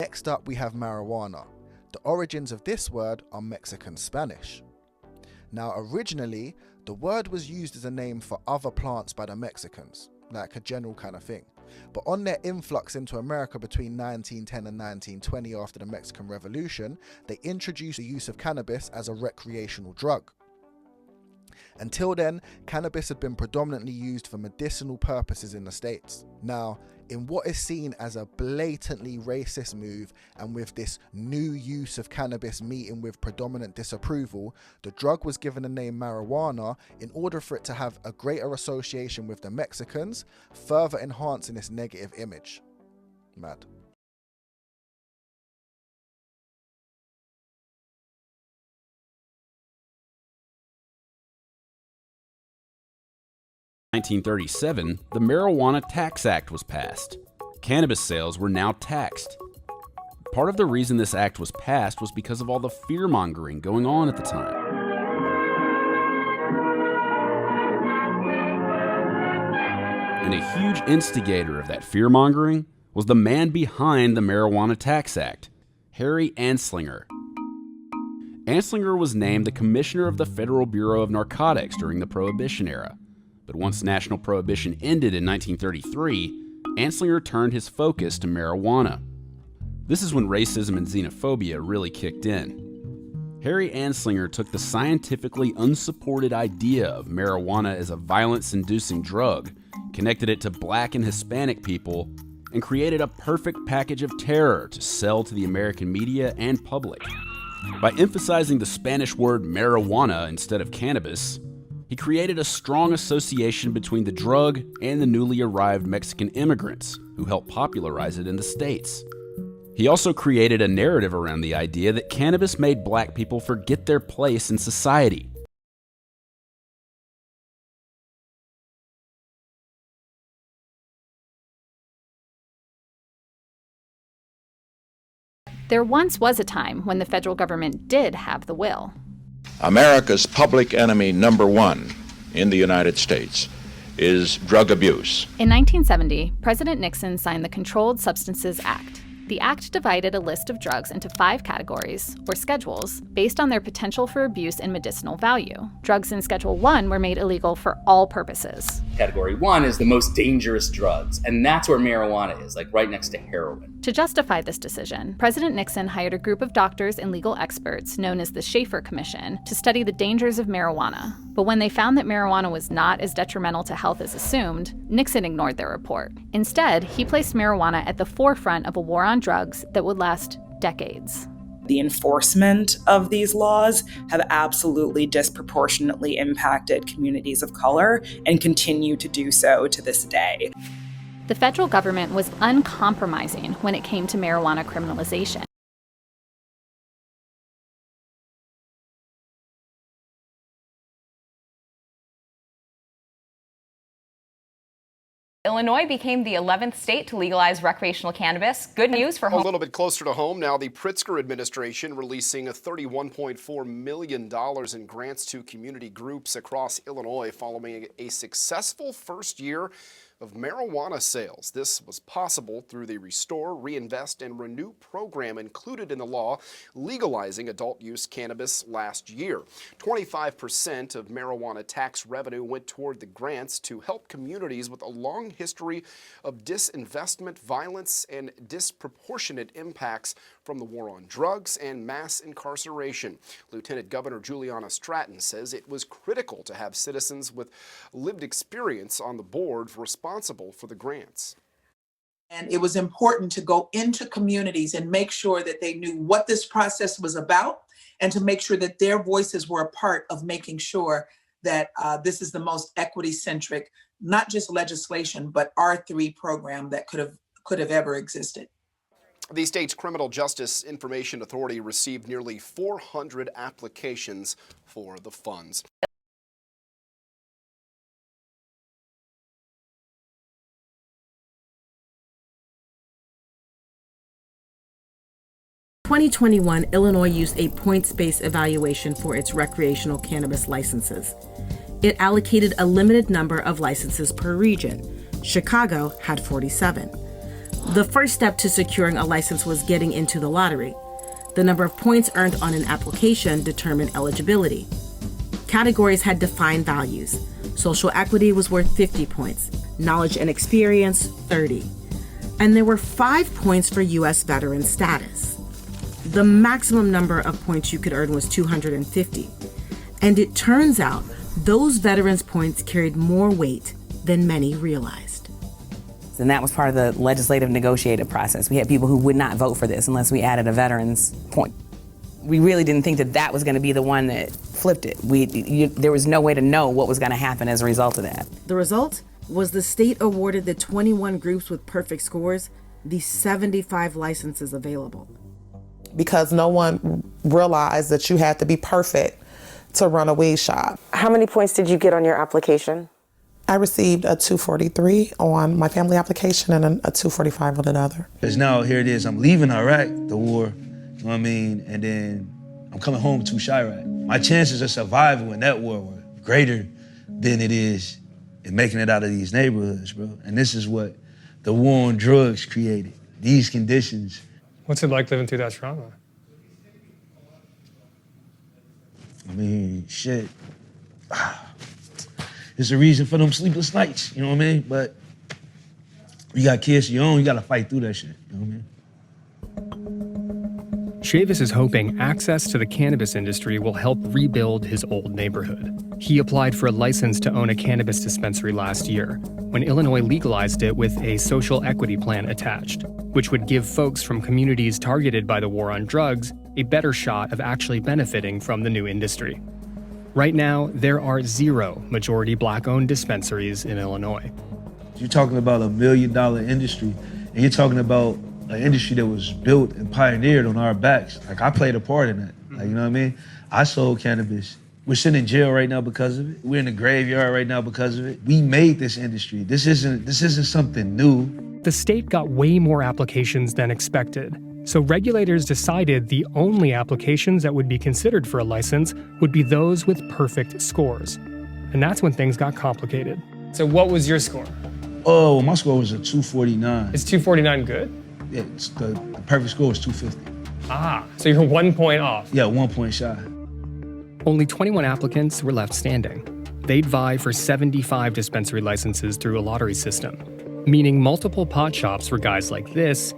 Next up we have marijuana. The origins of this word are Mexican Spanish. Now originally, the word was used as a name for other plants by the Mexicans, like a general kind of thing. But on their influx into America between 1910 and 1920 after the Mexican Revolution, they introduced the use of cannabis as a recreational drug. Until then, cannabis had been predominantly used for medicinal purposes in the States. Now, in what is seen as a blatantly racist move, and with this new use of cannabis meeting with predominant disapproval, the drug was given the name marijuana in order for it to have a greater association with the Mexicans, further enhancing its negative image. Mad. In 1937, the Marijuana Tax Act was passed. Cannabis sales were now taxed. Part of the reason this act was passed was because of all the fear-mongering going on at the time. And a huge instigator of that fear-mongering was the man behind the Marijuana Tax Act, Harry Anslinger. Anslinger was named the Commissioner of the Federal Bureau of Narcotics during the Prohibition era. But once national prohibition ended in 1933, Anslinger turned his focus to marijuana. This is when racism and xenophobia really kicked in. Harry Anslinger took the scientifically unsupported idea of marijuana as a violence-inducing drug, connected it to Black and Hispanic people, and created a perfect package of terror to sell to the American media and public. By emphasizing the Spanish word marijuana instead of cannabis, he created a strong association between the drug and the newly arrived Mexican immigrants who helped popularize it in the States. He also created a narrative around the idea that cannabis made Black people forget their place in society. There once was a time when the federal government did have the will. America's public enemy number one in the United States is drug abuse. In 1970, President Nixon signed the Controlled Substances Act. The act divided a list of drugs into 5 categories, or schedules, based on their potential for abuse and medicinal value. Drugs in Schedule 1 were made illegal for all purposes. Category 1 is the most dangerous drugs, and that's where marijuana is, like right next to heroin. To justify this decision, President Nixon hired a group of doctors and legal experts known as the Schaefer Commission to study the dangers of marijuana. But when they found that marijuana was not as detrimental to health as assumed, Nixon ignored their report. Instead, he placed marijuana at the forefront of a war on drugs that would last decades. The enforcement of these laws have absolutely disproportionately impacted communities of color and continue to do so to this day. The federal government was uncompromising when it came to marijuana criminalization. Illinois became the 11th state to legalize recreational cannabis. Good news for home. A little bit closer to home now, the Pritzker administration releasing $31.4 million in grants to community groups across Illinois following a successful first year of marijuana sales. This was possible through the Restore, Reinvest, and Renew program included in the law legalizing adult-use cannabis last year. 25% of marijuana tax revenue went toward the grants to help communities with a long history of disinvestment, violence, and disproportionate impacts from the war on drugs and mass incarceration. Lieutenant Governor Juliana Stratton says it was critical to have citizens with lived experience on the board responsible for the grants. And it was important to go into communities and make sure that they knew what this process was about and to make sure that their voices were a part of making sure that this is the most equity-centric, not just legislation, but R3 program that could have ever existed. The state's Criminal Justice Information Authority received nearly 400 applications for the funds. 2021, Illinois used a points-based evaluation for its recreational cannabis licenses. It allocated a limited number of licenses per region. Chicago had 47. The first step to securing a license was getting into the lottery. The number of points earned on an application determined eligibility. Categories had defined values. Social equity was worth 50 points, knowledge and experience, 30. And there were 5 points for U.S. veteran status. The maximum number of points you could earn was 250. And it turns out those veterans' points carried more weight than many realized. And that was part of the legislative negotiated process. We had people who would not vote for this unless we added a veteran's point. We really didn't think that that was going to be the one that flipped it. There was no way to know what was going to happen as a result of that. The result was the state awarded the 21 groups with perfect scores the 75 licenses available. Because no one realized that you had to be perfect to run a weed shop. How many points did you get on your application? I received a 243 on my family application and a 245 on another. Because now here it is, I'm leaving Iraq, the war, you know what I mean? And then I'm coming home to Chirac. My chances of survival in that war were greater than it is in making it out of these neighborhoods, bro. And this is what the war on drugs created, these conditions. What's it like living through that trauma? I mean, shit. It's a reason for them sleepless nights, you know what I mean? But you got kids of your own, you gotta fight through that shit, you know what I mean? Chavis is hoping access to the cannabis industry will help rebuild his old neighborhood. He applied for a license to own a cannabis dispensary last year, when Illinois legalized it with a social equity plan attached, which would give folks from communities targeted by the war on drugs a better shot of actually benefiting from the new industry. Right now, there are 0 majority Black-owned dispensaries in Illinois. You're talking about $1 million industry, and you're talking about an industry that was built and pioneered on our backs. Like, I played a part in that. Like, you know what I mean? I sold cannabis. We're sitting in jail right now because of it. We're in the graveyard right now because of it. We made this industry. This isn't something new. The state got way more applications than expected. So regulators decided the only applications that would be considered for a license would be those with perfect scores. And that's when things got complicated. So what was your score? Oh, my score was a 249. Is 249 good? Yeah, the perfect score was 250. Ah, so you're 1 point off. Yeah, 1 point shy. Only 21 applicants were left standing. They'd vie for 75 dispensary licenses through a lottery system, meaning multiple pot shops for guys like this,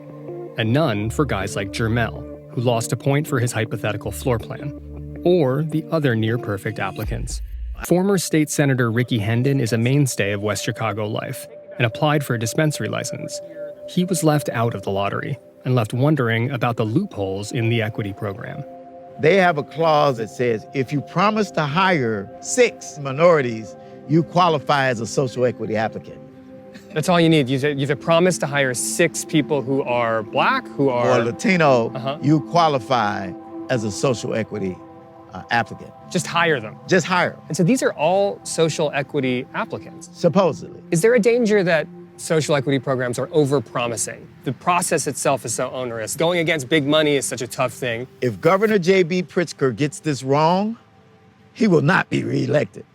and none for guys like Jermel, who lost a point for his hypothetical floor plan, or the other near-perfect applicants. Former State Senator Ricky Hendon is a mainstay of West Chicago life and applied for a dispensary license. He was left out of the lottery and left wondering about the loopholes in the equity program. They have a clause that says if you promise to hire 6 minorities, you qualify as a social equity applicant. That's all you need. You have to promise to hire 6 people who are Black, who are... Or Latino, you qualify as a social equity applicant. Just hire them. Just hire them. And so these are all social equity applicants? Supposedly. Is there a danger that social equity programs are over-promising? The process itself is so onerous. Going against big money is such a tough thing. If Governor J.B. Pritzker gets this wrong, he will not be reelected.